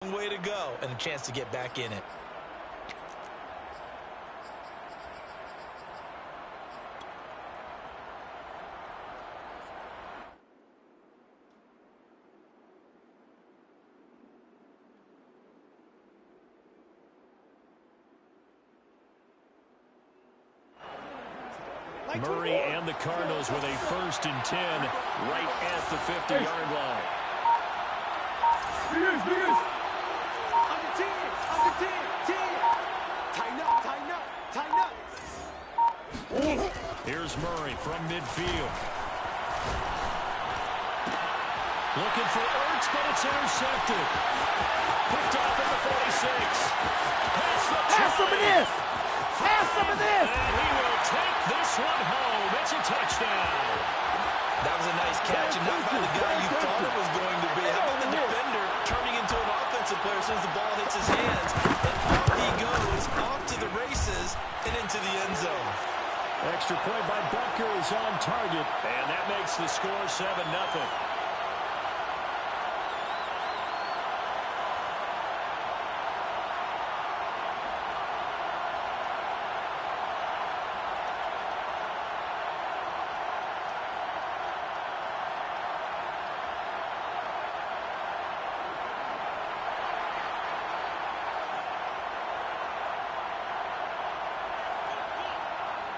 long way to go and a chance to get back in it. Murray and the Cardinals with a 1st and 10 right at the 50-yard line. On the 10. Tighten up. Here's Murray from midfield. Looking for Ertz, but it's intercepted. Picked off at the 46. Pass some of this. And he will take this one home. It's a touchdown. That was a nice catch, and not by the guy you thought it was going to be. How about the defender turning into an offensive player as soon as the ball hits his hands? And off he goes, off to the races, and into the end zone. Extra point by Butker is on target, and that makes the score 7-0.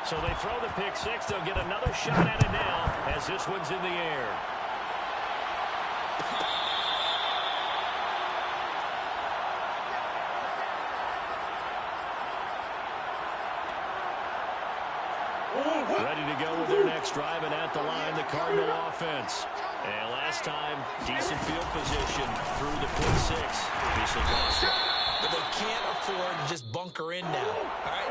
So they throw the pick six. They'll get another shot at it now as this one's in the air. Ready to go with their next drive, and at the line, the Cardinal offense. And last time, decent field position through the pick six. Obviously lost it. But they can't afford to just bunker in now. All right,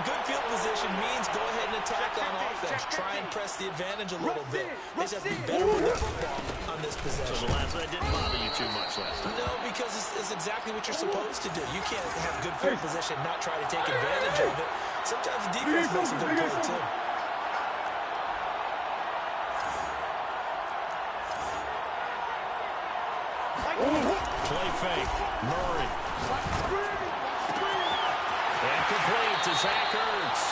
good field position means go ahead and attack on offense. Try and press the advantage a little bit. They just have to be better with the football on this possession. So the last one didn't bother you too much last time. No, because it's exactly what you're supposed to do. You can't have good field position and not try to take advantage of it. Sometimes the defense makes a good play, too. Play fake. Murray. And complete to Zach Ertz.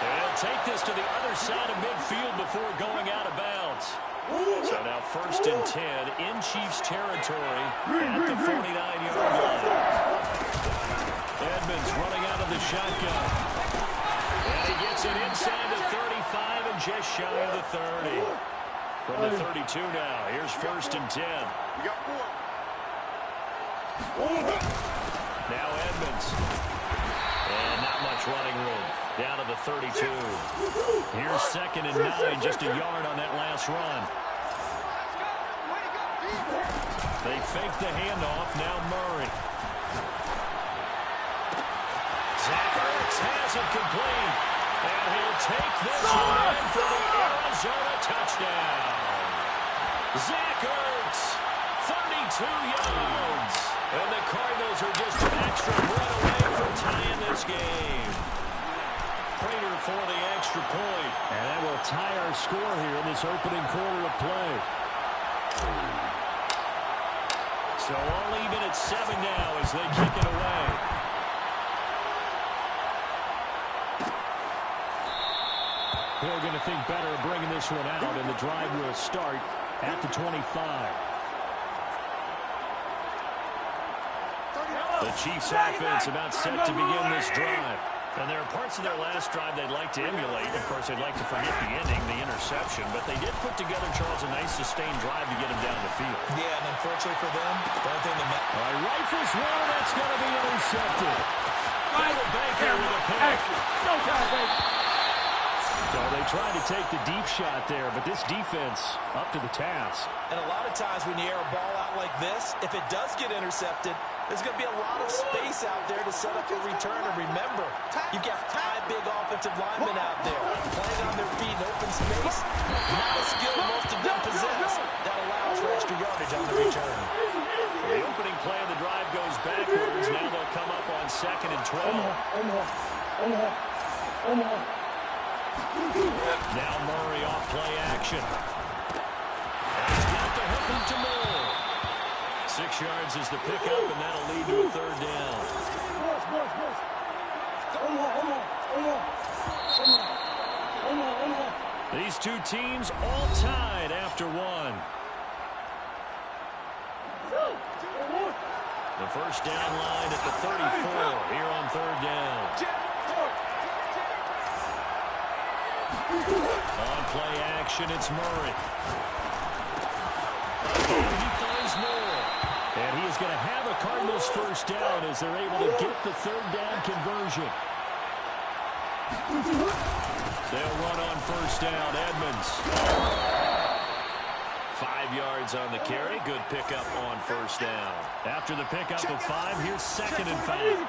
And he'll take this to the other side of midfield before going out of bounds. So now 1st and 10 in Chiefs territory at the 49-yard line. Edmonds running out of the shotgun. And he gets it inside the 35 and just shy of the 30. From the 32 now, here's 1st and 10. Now Edmonds. And not much running room. Down to the 32. Here's 2nd and 9, just a yard on that last run. They fake the handoff, now Murray. Zach Ertz has it complete. And he'll take this one for the Arizona touchdown. Zach Ertz, 32 yards. And the Cardinals are just an extra run away from tying this game. Prater for the extra point. And that will tie our score here in this opening quarter of play. So all even at 7 now as they kick it away. They're going to think better of bringing this one out, and the drive will start at the 25. The Chiefs offense about set to begin this drive. And there are parts of their last drive they'd like to emulate. Of course, they'd like to forget the ending, the interception. But they did put together, Charles, a nice sustained drive to get him down the field. Yeah, and unfortunately for them, the only thing that matters. All right, rifles one, that's going to be intercepted. Baker with a pick. So they tried to take the deep shot there, but this defense up to the task. And a lot of times when you air a ball out like this, if it does get intercepted, there's going to be a lot of space out there to set up a return. And remember, you've got 5 big offensive linemen out there playing on their feet in open space. Not a skill most of them possess. That allows for extra yardage on the return. The opening play of the drive goes backwards. Now they'll come up on 2nd and 12. Now Murray off play action. And he's got the hook to Moore. 6 yards is the pickup, and that'll lead to a third down. These two teams all tied after one. The first down line at the 34 here on third down. On play action, it's Murray. He finds more. And he is going to have a Cardinals first down as they're able to get the third down conversion. They'll run on first down. Edmonds. 5 yards on the carry. Good pickup on first down. After the pickup of 5, here's 2nd and 5.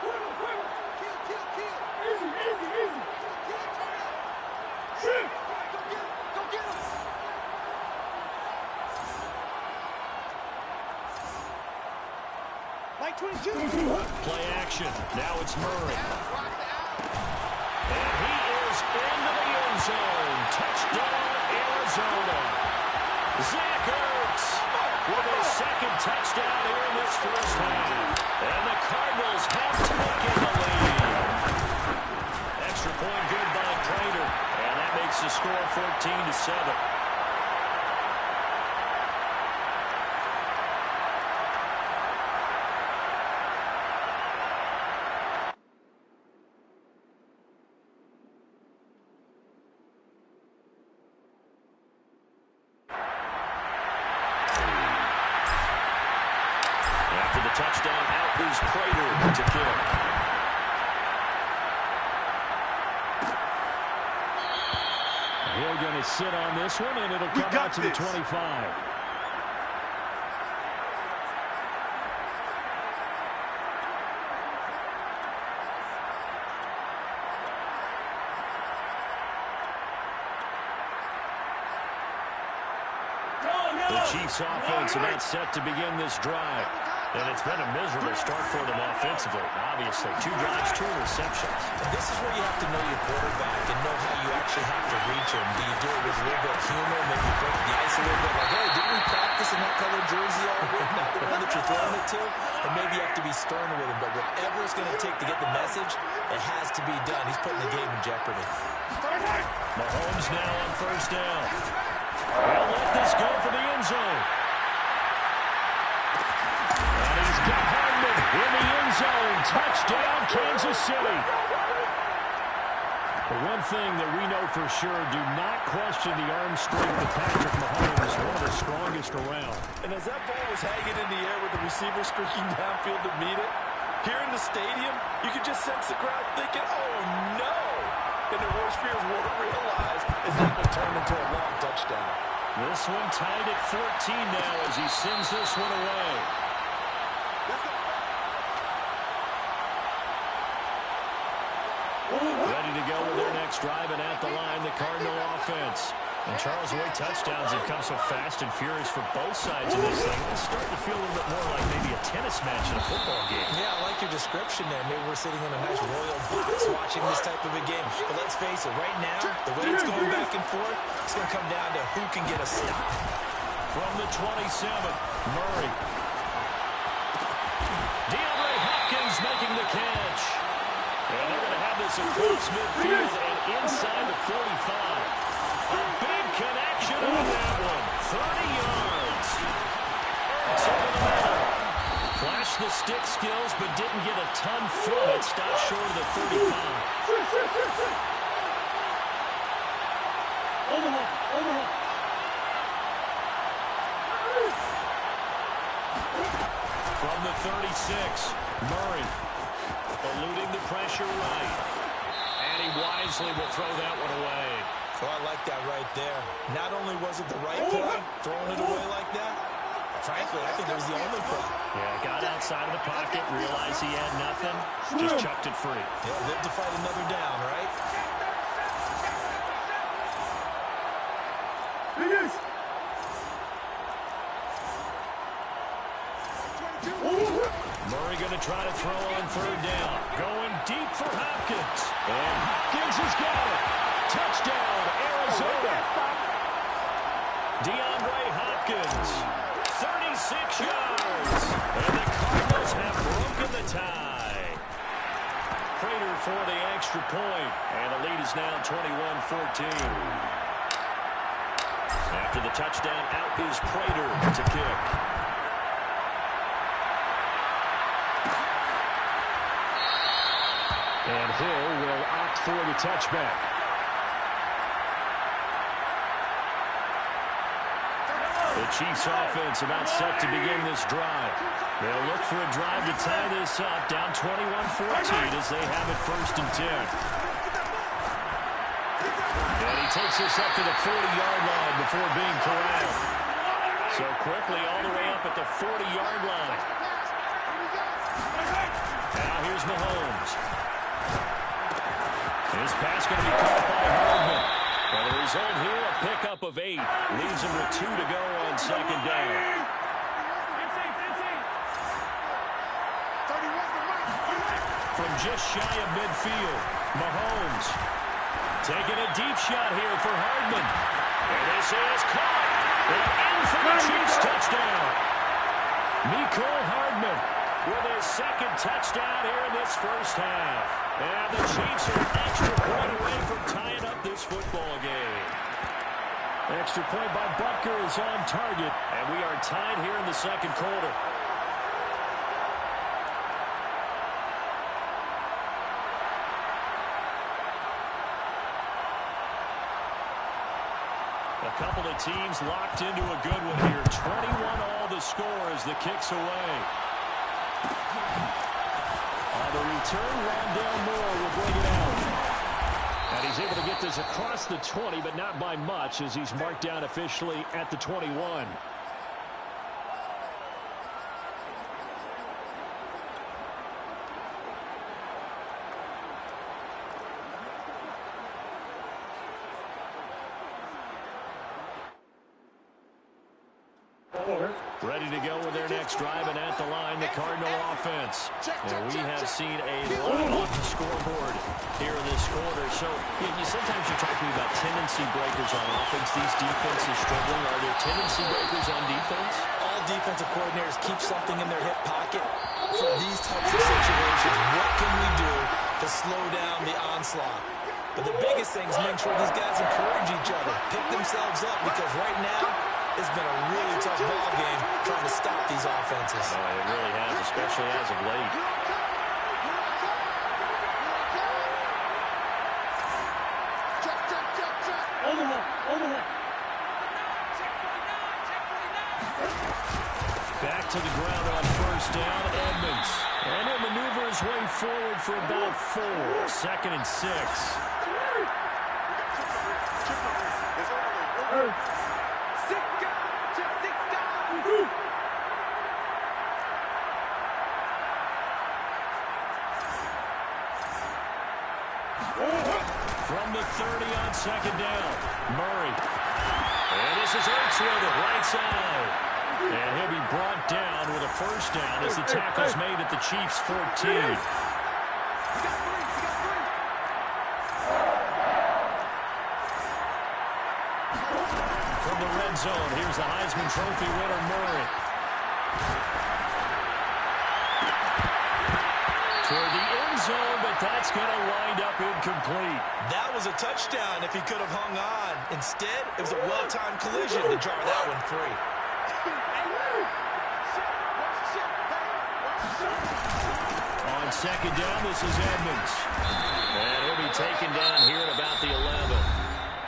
Play action. Now it's Murray. And he is into the end zone. Touchdown, Arizona. Zach Ertz with his 2nd touchdown here in this first half. And the Cardinals have taken the lead. Extra point good by Prater. And that makes the score 14-7. Touchdown, out is Prater to kick. He'll going to sit on this one, and it'll come out to the 25. The Chiefs offense about set to begin this drive. And it's been a miserable start for them offensively. Obviously, 2 drives, 2 receptions. And this is where you have to know your quarterback and know how you actually have to reach him. Do you do it with a little bit of humor, maybe break the ice a little bit, like, hey, didn't we practice in that color jersey all week, not the one that you're throwing it to? Or maybe you have to be stern with him. But whatever it's going to take to get the message, it has to be done. He's putting the game in jeopardy. Mahomes now on first down. They'll let this go for the end zone. In the end zone, touchdown, Kansas City. The one thing that we know for sure, do not question the arm strength of Patrick Mahomes, one of the strongest around. And as that ball was hanging in the air with the receiver streaking downfield to meet it, here in the stadium, you could just sense the crowd thinking, oh no! And the worst fears won't realize is that would turn into a long touchdown. This one tied at 14 now as he sends this one away. Ready to go with their next drive, and at the line, the Cardinal offense. And Charles, the way touchdowns have come so fast and furious for both sides of this thing, it's starting to feel a little bit more like maybe a tennis match in a football game. Yeah, I like your description there. Maybe we're sitting in a nice royal box watching this type of a game. But let's face it, right now, the way it's going back and forth, it's going to come down to who can get a stop. From the 27, Murray. DeAndre Hopkins making the catch. And they're going to have this across midfield and inside the 45. A big connection on that one. 30 yards. Flashed the stick skills, but didn't get a ton from it. Stopped short of the 35. From the 36, Murray. Eluding the pressure right. And he wisely will throw that one away. So I like that right there. Not only was it the right play, throwing it away like that, frankly, I think it was the only play. Yeah, got outside of the pocket, realized he had nothing, just chucked it free. Yeah, live to fight another down, right? Murray going to try to throw on third down. Going deep for Hopkins. And Hopkins has got it. Touchdown, Arizona. DeAndre Hopkins. 36 yards. And the Cardinals have broken the tie. Prater for the extra point. And the lead is now 21-14. After the touchdown, out is Prater to kick. And Hill will opt for the touchback. The Chiefs offense about set to begin this drive. They'll look for a drive to tie this up, down 21-14 as they have it 1st and 10. And he takes this up to the 40-yard line before being corralled. So quickly all the way up at the 40-yard line. Now here's Mahomes. His pass going to be caught by Hardman. Well, the result here, a pickup of 8. Leaves him with 2 to go on 2nd down. From just shy of midfield, Mahomes taking a deep shot here for Hardman. And this is caught. And in for the Chiefs touchdown. Mecole Hardman with his 2nd touchdown here in this 1st half. And the Chiefs are an extra point away from tying up this football game. Extra point by Butker is on target, and we are tied here in the 2nd quarter. A couple of teams locked into a good one here. 21 all the score as the kick's away. On the return, Rondale Moore will bring it out. And he's able to get this across the 20, but not by much as he's marked down officially at the 21. Ready to go with their next drive, and at the line, the Cardinal offense. And we have seen a lot off the scoreboard here in this quarter. So sometimes you talk to me about tendency breakers on offense. These defenses struggling. Are there tendency breakers on defense? All defensive coordinators keep something in their hip pocket for these types of situations. What can we do to slow down the onslaught? But the biggest thing is make sure these guys encourage each other, pick themselves up, because right now, it's been a really tough ball game trying to stop these offenses. It really has, especially as of late. Back to the ground on 1st down, Edmonds. And he'll maneuver his way forward for about 4. 2nd and 6. From the 30 on 2nd down, Murray. And this is Ertz with it, right side. And he'll be brought down with a 1st down as the tackle's made at the Chiefs' 14. From the red zone, here's the Heisman Trophy winner, Murray. Toward the end zone, but that's going to wind up incomplete. That was a touchdown if he could have hung on. Instead, it was a well-timed collision to jar that one free. On 2nd down, this is Edmonds. And he'll be taken down here at about the 11.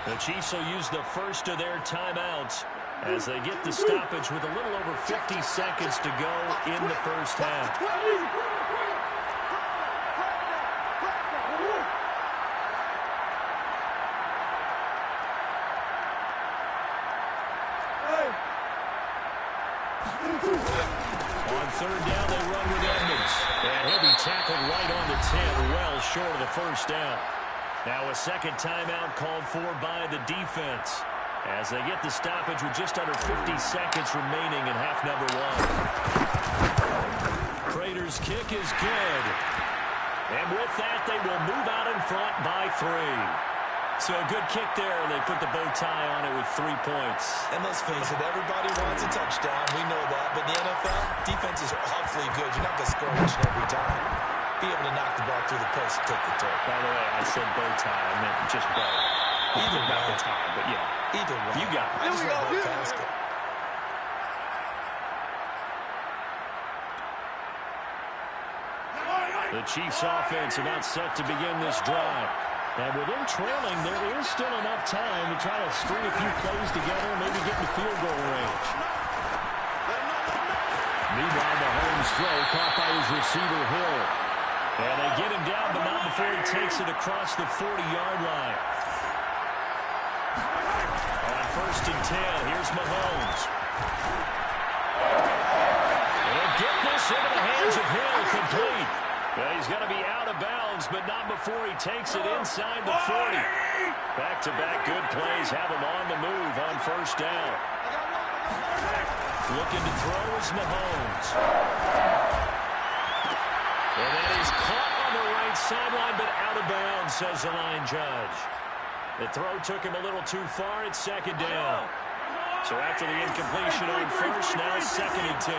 The Chiefs will use the first of their timeouts as they get the stoppage with a little over 50 seconds to go in the 1st half. On 3rd down, they run with Edmonds. And he'll be tackled right on the 10, well short of the 1st down. Now a 2nd timeout called for by the defense as they get the stoppage with just under 50 seconds remaining in half number 1. Prater's kick is good. And with that, they will move out in front by 3. So a good kick there. They put the bow tie on it with 3 points. And let's face it, everybody wants a touchdown. We know that. But in the NFL, defenses are awfully good. You're not going to score each and every time. Be able to knock the ball through the post and take the turn. By the way, I said bow tie. I meant just bow. Either not way. the tie, but yeah. Either way. You got it. I just want to go past it. The Chiefs offense about set to begin this drive. And with them trailing, there is still enough time to try to string a few plays together and maybe get in the field goal range. Meanwhile, Mahomes' throw caught by his receiver, Hill. And they get him down, but not before he takes it across the 40-yard line. On 1st and 10, here's Mahomes. And get this into the hands of Hill, complete. Well, he's going to be out of bounds, but not before he takes it inside the 40. Back-to-back good plays have him on the move on 1st down. Looking to throw is Mahomes. And that is caught on the right sideline, but out of bounds, says the line judge. The throw took him a little too far. It's 2nd down. So after the incompletion on 1st, now 2nd and 10.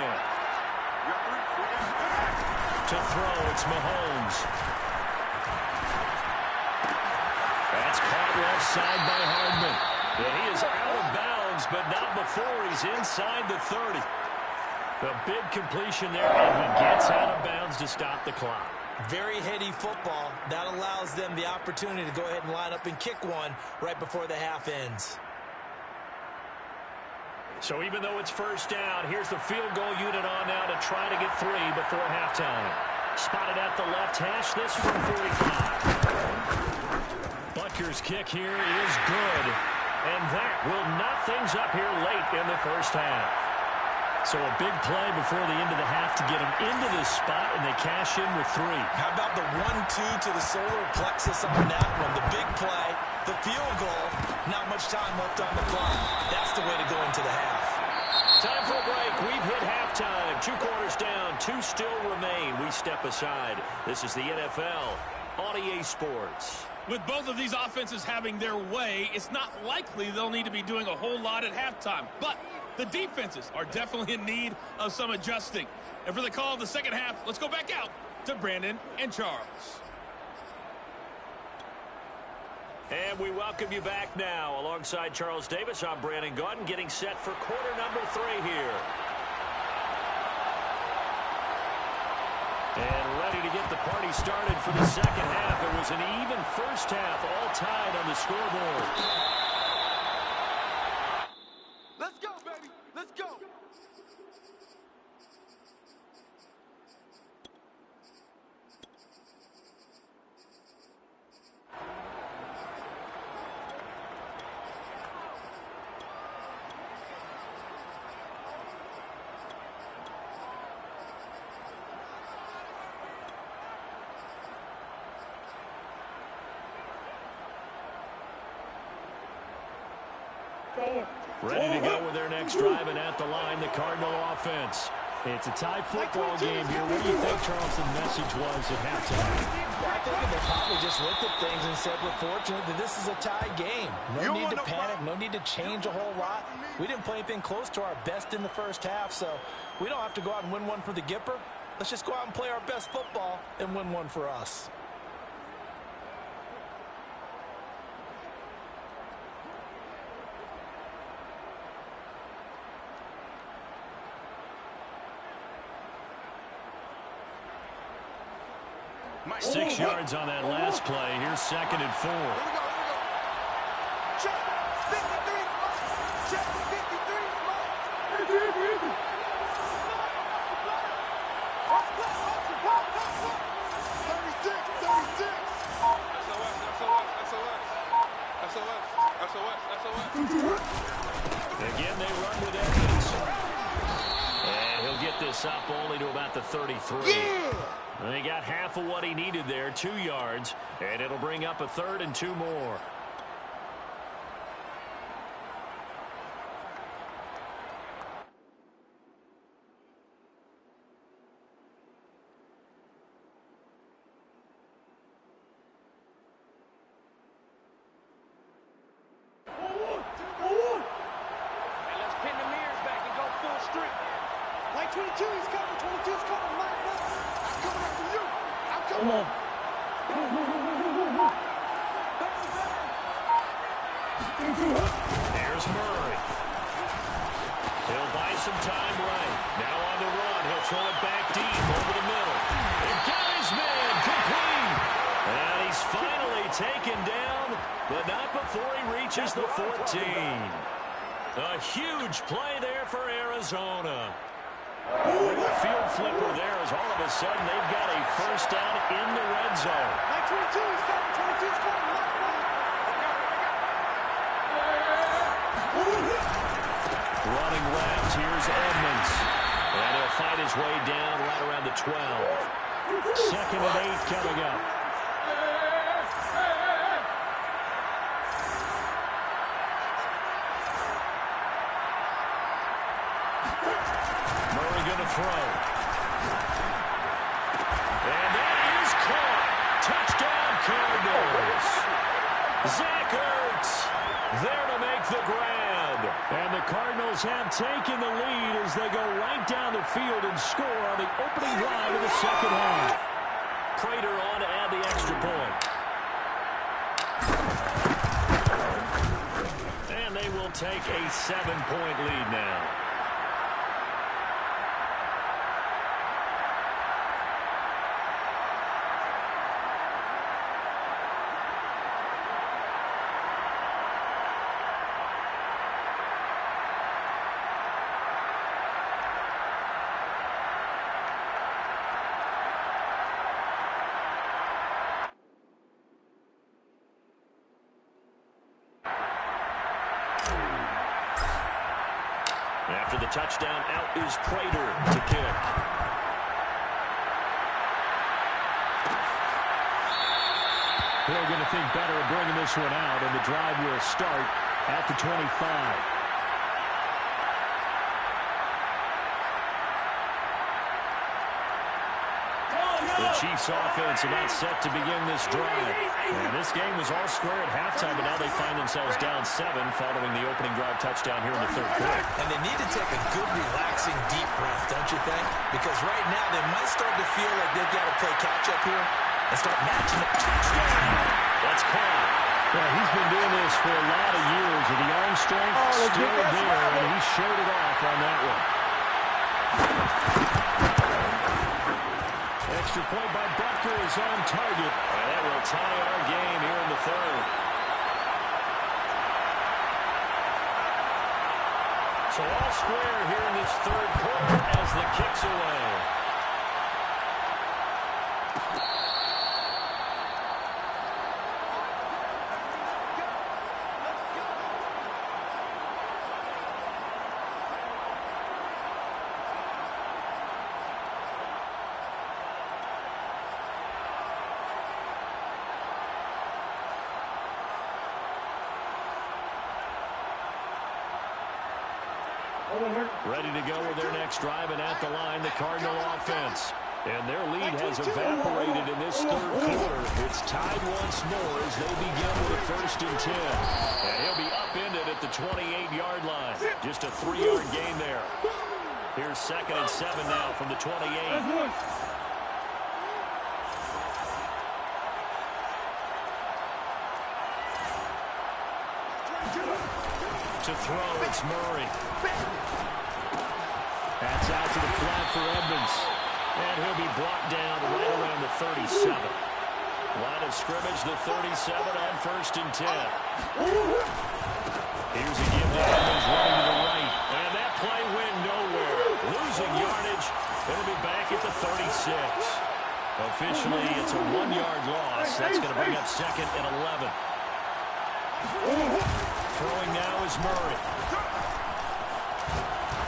To throw, it's Mahomes. That's caught left side by Hardman. And he is out of bounds, but not before he's inside the 30. The big completion there, and he gets out of bounds to stop the clock. Very heady football. That allows them the opportunity to go ahead and line up and kick one right before the half ends. So even though it's 1st down, here's the field goal unit on now to try to get 3 before halftime. Spotted at the left hash, this from 45. Butker's kick here is good. And that will knock things up here late in the 1st half. So a big play before the end of the half to get them into this spot, and they cash in with 3. How about the 1-2 to the solar plexus on that one? The big play, the field goal, not much time left on the clock. That's the way to go into the half. Time for a break. We've hit halftime. 2 quarters down, 2 still remain. We step aside. This is the NFL on EA Sports. With both of these offenses having their way, it's not likely they'll need to be doing a whole lot at halftime. But the defenses are definitely in need of some adjusting. And for the call of the 2nd half, let's go back out to Brandon and Charles. And we welcome you back now. Alongside Charles Davis, I'm Brandon Gaudin, getting set for quarter number 3 here. And ready to get the party started for the 2nd half. It was an even 1st half, all tied on the scoreboard. Let's go, baby. Let's go. Ready to go with their next drive, and at the line, the Cardinal offense. It's a tie football game here. What do you think, Charles, the message was at halftime? I think they probably just looked at things and said, we're fortunate that this is a tie game. No need to panic, no need to change a whole lot. We didn't play anything close to our best in the 1st half, so we don't have to go out and win one for the Gipper. Let's just go out and play our best football and win one for us. Ooh. 6 yards on that last play. Here's 2nd and 4. Check 53. Check 53. Again, they run with Evans. And he'll get this up only to about the 33. Yeah! They got half of what he needed there, 2 yards, and it'll bring up a 3rd and 2 more. Here's Murray. He'll buy some time right. Now on the run. He'll throw it back deep over the middle. He got his man complete. And he's finally taken down, but not before he reaches the 14. A huge play there for Arizona. Real field flipper there as all of a sudden they've got a first down in the red zone. 22, 22 scoring. Running left, here's Edmonds. And he'll fight his way down right around the 12. Second and 8 coming up. Murray going to throw. And that is caught. Touchdown Cardinals. Zach Ertz there to make the grab. And the Cardinals have taken the lead as they go right down the field and score on the opening drive of the second half. Prater on to add the extra point. And they will take a 7-point lead now. After the touchdown, out is Prater to kick. They're going to think better of bringing this one out, and the drive will start at the 25. The Chiefs offense about set to begin this drive. And this game was all square at halftime, but now they find themselves down 7 following the opening drive touchdown here in the third quarter. And they need to take a good, relaxing, deep breath, don't you think? Because right now they might start to feel like they've got to play catch-up here and start matching up. Touchdown! That's caught. Well, he's been doing this for a lot of years, and the arm strength still there, and he showed it off on that one. Extra point by Butker is on target. And that will tie our game here in the third. So all square here in this third quarter as the kick's away. Ready to go with their next drive, and at the line, the Cardinal offense. And their lead has evaporated in this third quarter. It's tied once more as they begin with a 1st and 10. And he'll be upended at the 28-yard line. Just a 3-yard gain there. Here's 2nd and 7 now from the 28. To throw, it's Murray. That's out to the flat for Edmonds. And he'll be brought down right around the 37. Line of scrimmage, the 37 on 1st and 10. Here's a give to Edmonds running to the right. And that play went nowhere. Losing yardage. It'll be back at the 36. Officially, it's a 1-yard loss. That's going to bring up 2nd and 11. Throwing now is Murray.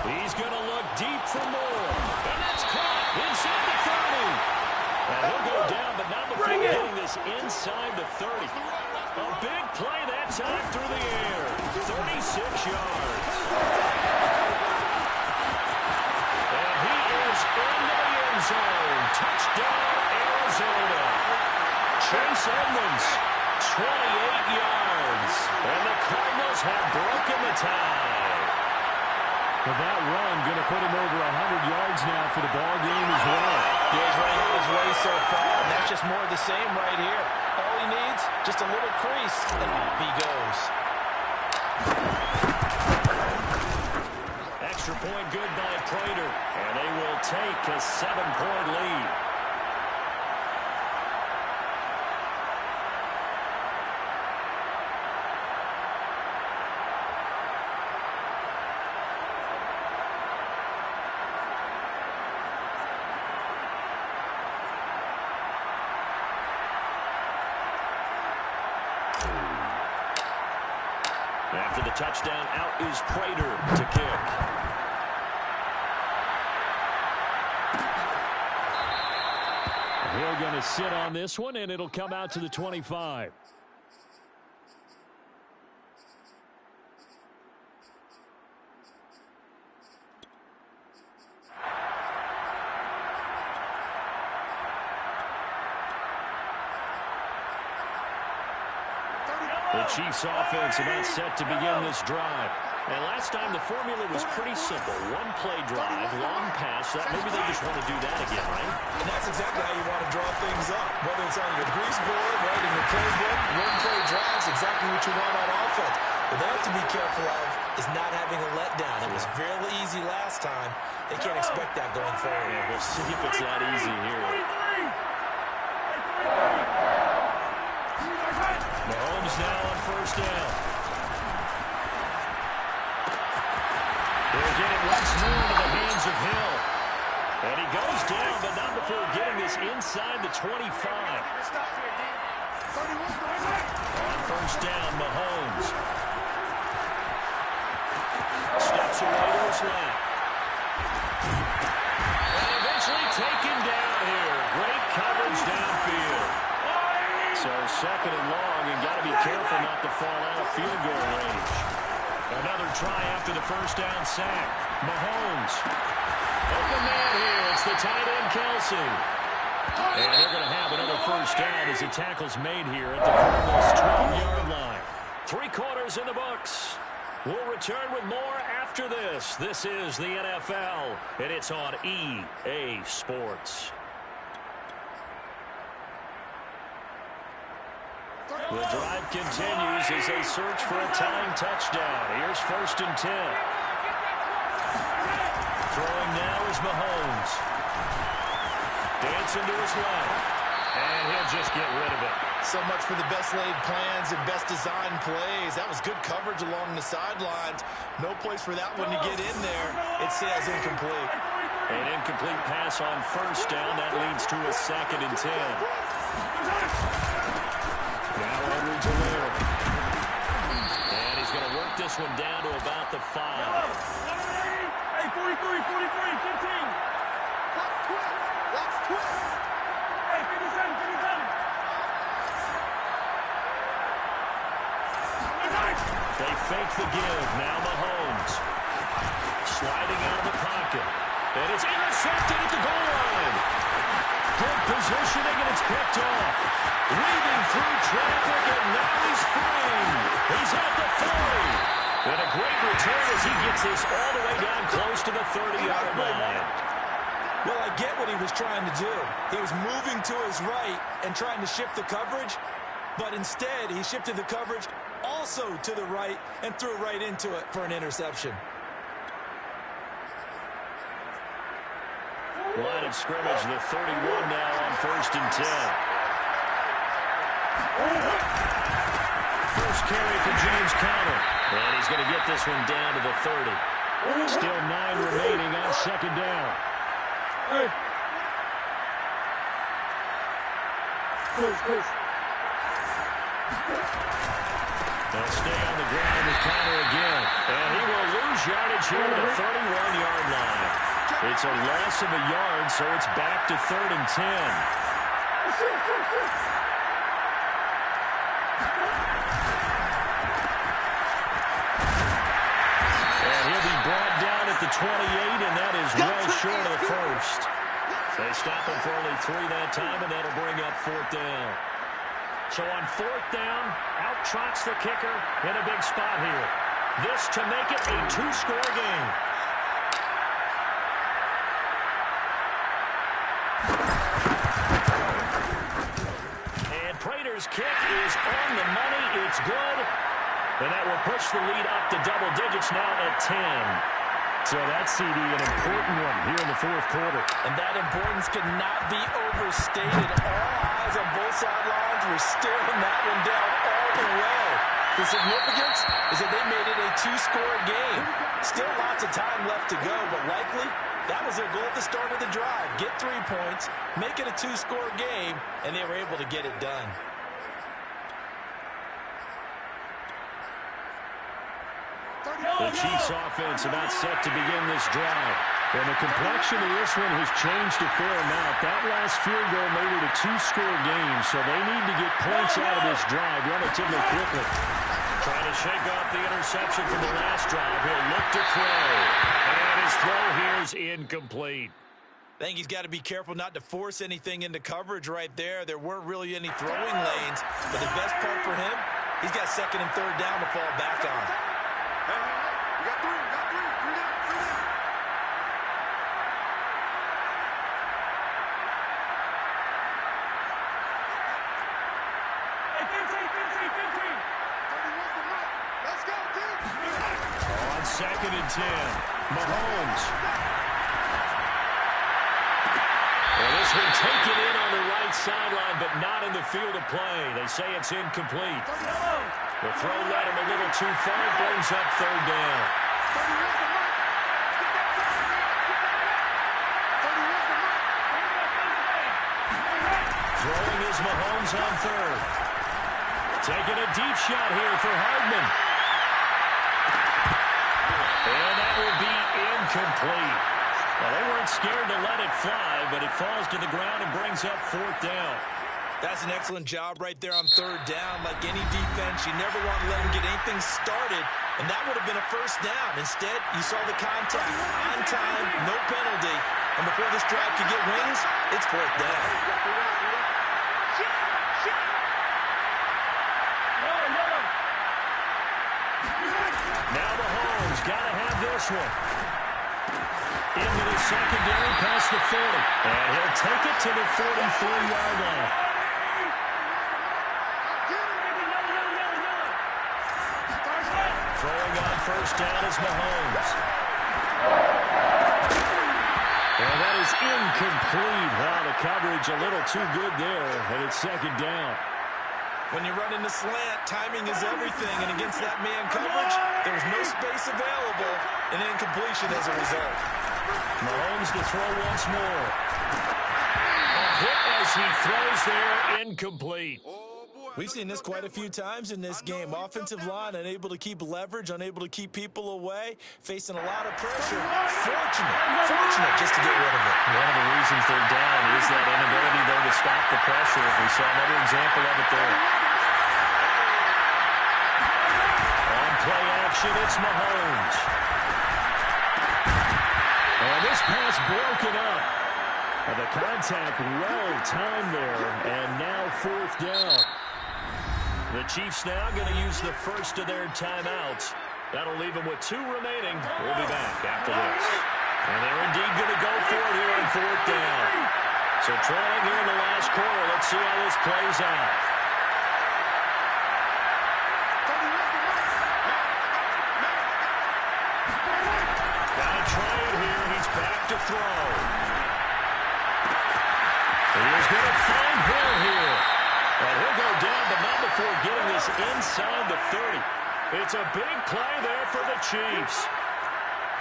He's going to look deep for more. And that's caught inside the 30. And he'll go down, but not before getting this inside the 30. A big play that time through the air. 36 yards. And he is into the end zone. Touchdown, Arizona. Chase Edmonds, 28 yards. And the Cardinals have broken the tie. But that run going to put him over 100 yards now for the ball game as well. Yeah, he's running on his way so far, and that's just more of the same right here. All he needs, just a little crease, and off he goes. Extra point good by Prater, and they will take a 7-point lead. After the touchdown, out is Prater to kick. He'll going to sit on this one, and it'll come out to the 25. The Chiefs offense about set to begin this drive. And last time the formula was pretty simple. One play drive, long pass. Maybe they just want to do that again, right? And that's exactly how you want to draw things up. Whether it's on your grease board, right in your playbook, one play drives, exactly what you want on offense. What they have to be careful of is not having a letdown. It was really easy last time. They can't expect that going forward. Yeah, we'll see if it's that easy here. Mahomes now on first down. They'll get it once more into the hands of Hill. And he goes down, but not before getting this inside the 25. On first down, Mahomes. Steps away to his left. And eventually taken down here. Great coverage downfield. So second and long, and got to be careful not to fall out of field goal range. Another try after the first down sack. Mahomes. Open man here. It's the tight end, Kelsey. And they're going to have another first down as the tackle's made here at the Cardinals' 12-yard line. 3 quarters in the books. We'll return with more after this. This is the NFL, and it's on EA Sports. The drive continues as they search for a tying touchdown. Here's first and 10. Throwing now is Mahomes. Dancing to his left. And he'll just get rid of it. So much for the best laid plans and best designed plays. That was good coverage along the sidelines. No place for that one to get in there. It says incomplete. An incomplete pass on first down. That leads to a second and 10. Now Edwards away. And he's going to work this one down to about the 5. Hey, 43, 15. Let's twist. Hey, 57. They fake the give. Now Mahomes. Sliding out of the pocket. And it's intercepted at the goal line. Good positioning, and it's picked off. Weaving through traffic, and now he's free. He's at the 40. And a great return as he gets this all the way down close to the 30-yard line. Well, I get what he was trying to do. He was moving to his right and trying to shift the coverage, but instead he shifted the coverage also to the right and threw right into it for an interception. Line of scrimmage, the 31 now on first and 10. First carry for James Conner. And he's going to get this one down to the 30. Still 9 remaining on second down. They'll stay on the ground with Conner again. And he will lose yardage here at the 31-yard line. It's a loss of a yard, so it's back to 3rd and 10. And he'll be brought down at the 28, and that is well short of the first. They stop him for only 3 that time, and that'll bring up 4th down. So on 4th down, out trots the kicker in a big spot here. This to make it a 2-score game. His kick is on the money. It's good. And that will push the lead up to double digits now at 10. So that CD, an important one here in the fourth quarter. And that importance cannot be overstated. All eyes on both sidelines were staring that one down all the way. The significance is that they made it a two-score game. Still lots of time left to go, but likely that was their goal at the start of the drive. Get 3 points, make it a two-score game, and they were able to get it done. The Chiefs offense about set to begin this drive. And the complexion of this one has changed a fair amount. That last field goal made it a two-score game, so they need to get points out of this drive relatively quickly. Trying to shake off the interception from the last drive. He'll look to throw. And his throw here is incomplete. I think he's got to be careful not to force anything into coverage right there. There weren't really any throwing lanes, but the best part for him, he's got second and third down to fall back on. You got three down. Hey, 15. Let's go, dude. On second and 10, Mahomes. Well, this one taken in on the right sideline, but not in the field of play. They say it's incomplete. The throw led him a little too far, brings up third down. Throwing is Mahomes on third. Taking a deep shot here for Hardman. And that will be incomplete. Well, they weren't scared to let it fly, but it falls to the ground and brings up fourth down. That's an excellent job right there on third down. Like any defense, you never want to let them get anything started, and that would have been a first down. Instead, you saw the contact on time, no penalty, and before this drive could get wings, it's fourth down. Now Mahomes got to have this one. Into the secondary past the 40, and he'll take it to the 43-yard line. Throwing on first down is Mahomes. And that is incomplete. Wow, the coverage a little too good there, and it's second down. When you run in the slant, timing is everything, and against that man coverage, there was no space available, and incompletion as a result. Mahomes to throw once more. A hit as he throws there, incomplete. We've seen this quite a few times in this game. Offensive line unable to keep leverage, unable to keep people away, facing a lot of pressure. Fortunate just to get rid of it. One of the reasons they're down is that inability, though, to stop the pressure. We saw another example of it there. On play action, it's Mahomes. And this pass broken up. And the contact well timed there, and now fourth down. The Chiefs now going to use the first of their timeouts. That'll leave them with 2 remaining. We'll be back after this. And they're indeed going to go for it here on fourth down. So trailing here in the last quarter. Let's see how this plays out. Got to try it here. He's back to throw. He's going to find Hill here. And he'll go down, but not before getting this inside the 30. It's a big play there for the Chiefs.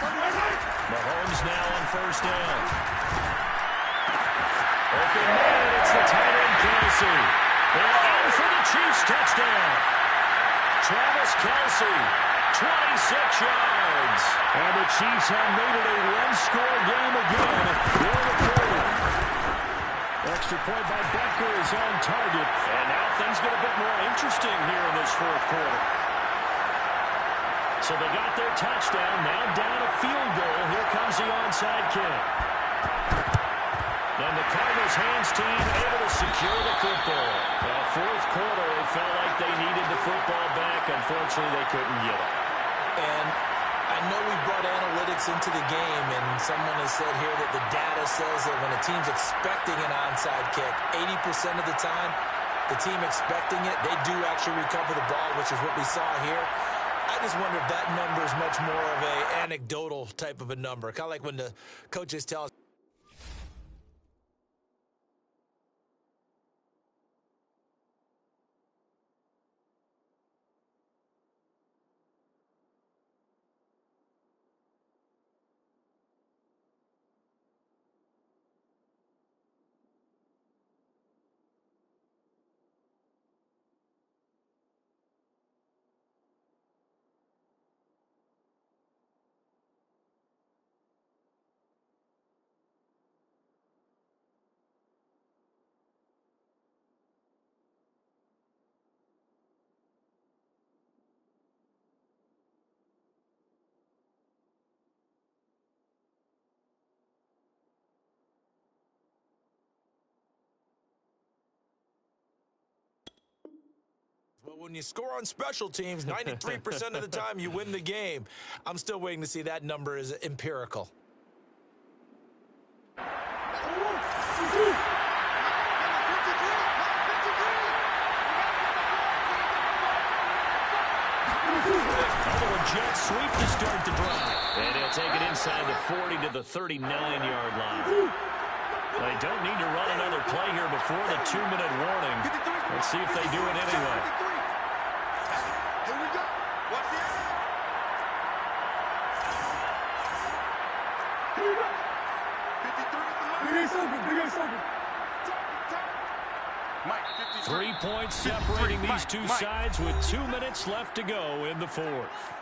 Mahomes now on first down. Open man, it's the tight end, Kelsey. They're in for the Chiefs touchdown. Travis Kelsey, 26 yards. And the Chiefs have made it a one-score game again. They're the third. Extra point by Becker is on target. And now things get a bit more interesting here in this fourth quarter. So they got their touchdown. Now down a field goal. Here comes the onside kick. And the Cardinals hands team able to secure the football. Now fourth quarter, it felt like they needed the football back. Unfortunately, they couldn't get it. And I know we brought analytics into the game, and someone has said here that the data says that when a team's expecting an onside kick, 80% of the time, the team expecting it, they do actually recover the ball, which is what we saw here. I just wonder if that number is much more of a anecdotal type of a number, kind of like when the coaches tell us. But when you score on special teams, 93% of the time you win the game. I'm still waiting to see that number is empirical. Jet sweep to start the drive. And he'll take it inside the 40 to the 39-yard line. They don't need to run another play here before the 2-minute warning. Let's see if they do it anyway. Here we go. Watch the end. Here we go. 53 at the line. Big ass open. Mike, 53. 3 points separating these two sides with 2 minutes left to go in the fourth.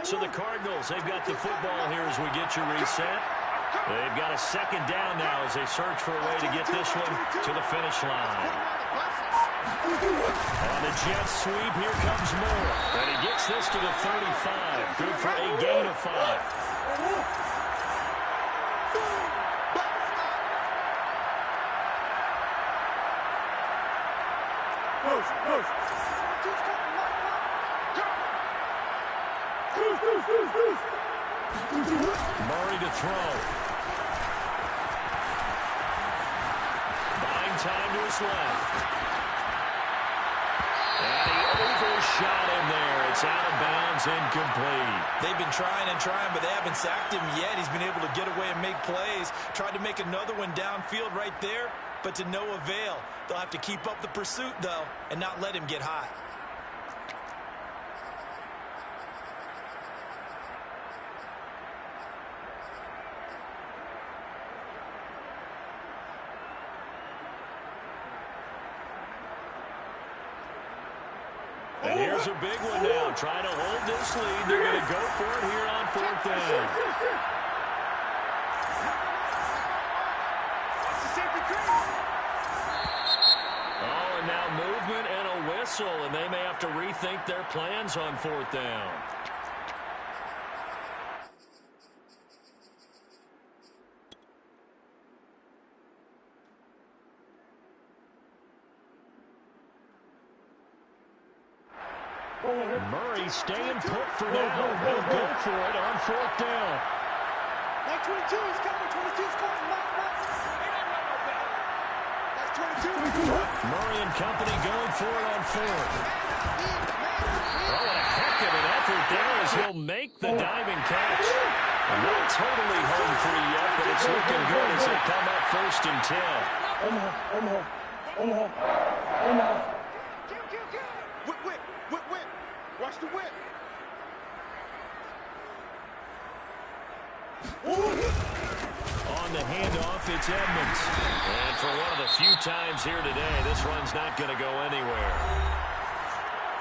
So the Cardinals, they've got the football here as we get you reset. They've got a second down now as they search for a way to get this one to the finish line. On the jet sweep, here comes Moore. And he gets this to the 35. Good for a gain of 5. Murray to throw. Buying time to his left. And he overshot him there. It's out of bounds, incomplete. They've been trying and trying, but they haven't sacked him yet. He's been able to get away and make plays. Tried to make another one downfield right there, but to no avail. They'll have to keep up the pursuit, though, and not let him get hot. And here's a big one now, trying to hold this lead. They're going to go for it here on 4th down. Oh, and now movement and a whistle, and they may have to rethink their plans on 4th down. Murray staying put for now. He'll go for it on 4th down. 22 is coming. 22 is coming. That's 22. Murray and company going for it on 4th. Oh, a heck of an effort there as he'll make the diving catch. Not totally home free yet, but it's looking good as they come up 1st and 10. Whip. Watch the whip. On the handoff, it's Edmonds. And for one of the few times here today, this run's not going to go anywhere.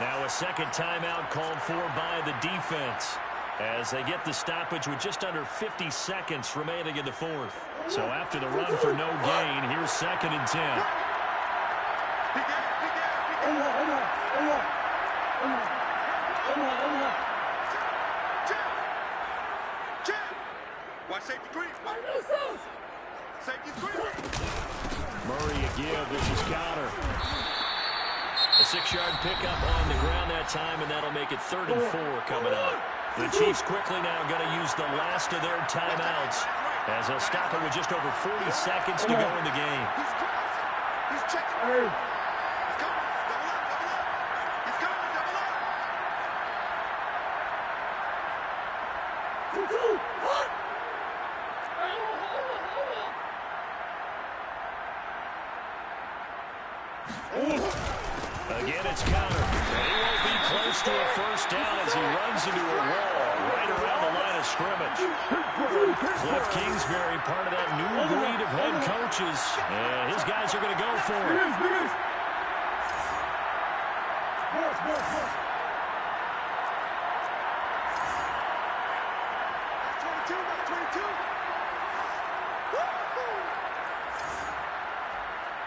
Now a second timeout called for by the defense as they get the stoppage with just under 50 seconds remaining in the fourth. So after the run for no gain, here's 2nd and 10. Watch safety green. Safety green. Murray a give. This is counter. A 6-yard pickup on the ground that time, and that'll make it 3rd and 4 coming up. The Chiefs quickly now going to use the last of their timeouts as they'll stop it with just over 40 seconds to go in the game. He's checking. He's coming. Double up. He's coming. Double up. Again, it's counter. And he won't be close to a first down as he runs into a wall right around the line of scrimmage. Cliff Kingsbury, part of that new breed of head coaches. And his guys are going to go for it.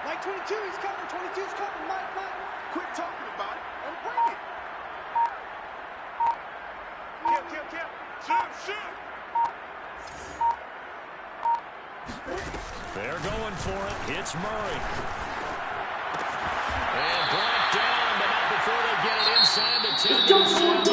Mike 22, he's coming. 22's coming. Mike. Quit talking about it and bring it. Kill. Shoot. They're going for it. It's Murray. And brought down, but not before they get it inside the 10.